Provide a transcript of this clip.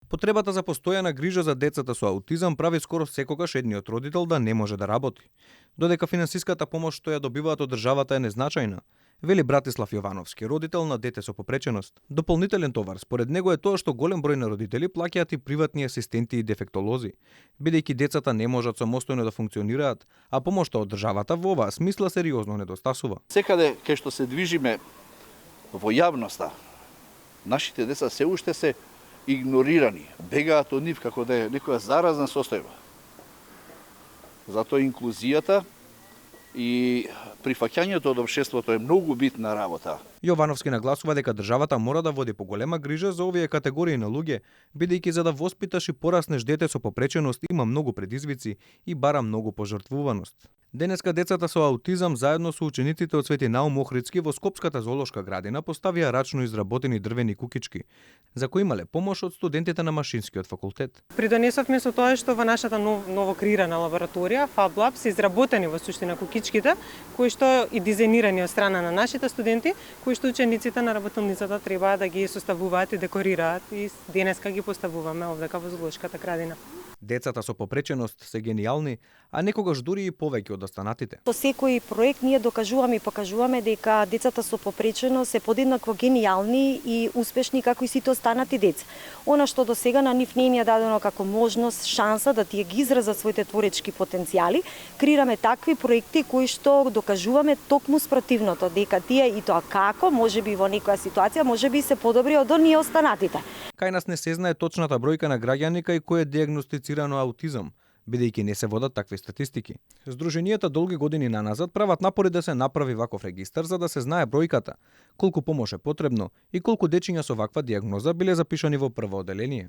Потребата за постојана грижа за децата со аутизам прави скоро секогаш едниот родител да не може да работи. Додека финансиската помош што ја добиваат од државата е незначајна, вели Братислав Јовановски, родител на дете со попреченост. Дополнителен товар според него е тоа што голем број на родители плаќаат и приватни асистенти и дефектолози, бидејќи децата не можат самостојно да функционираат, а помошта од државата во оваа смисла сериозно недостасува. Секаде кај што се движиме во јавноста, нашите деца се уште се игнорирани, бегаат од нив како да е некоја заразна состојба. Затоа инклузијата и прифаќањето од општеството е многу битна работа. Јовановски нагласува дека државата мора да води поголема грижа за овие категории на луѓе, бидејќи за да воспиташ и пораснеш дете со попреченост има многу предизвици и бара многу пожртвуваност. Денеска децата со аутизам заедно со учениците од Свети Наум Охридски во Скопската зоолошка градина поставија рачно изработени дрвени кукички, за кои имале помош од студентите на Машинскиот факултет. Придонесовме со тоа што во нашата ново креирана лабораторија Fab Lab се изработени во суштина кукичките, кои што и дизајнирани од страна на нашите студенти, кои што учениците на работилницата треба да ги составуваат и декорираат и денеска ги поставуваме овдека во зоолошката градина. Децата со попреченост се гениални, а некогаш дури и повеќе од останатите. Со секој проект ние докажуваме и покажуваме дека децата со попреченост се подеднакво гениални и успешни како и сите останати деца. Она што до сега на нив не им е дадено како можност, шанса да тие ги изразат своите творечки потенцијали, креираме такви проекти кои што докажуваме токму спротивното, дека тие и тоа како, можеби во некоја ситуација, можеби се подобри од оние останатите. Кај нас не се знае точната бројка на граѓани кај кој е диагностицирано аутизам, бидејќи не се водат такви статистики. Сдруженијата долги години наназад прават напори да се направи ваков регистар за да се знае бројката, колку помош е потребно и колку дечиња со ваква диагноза биле запишани во прво одделение.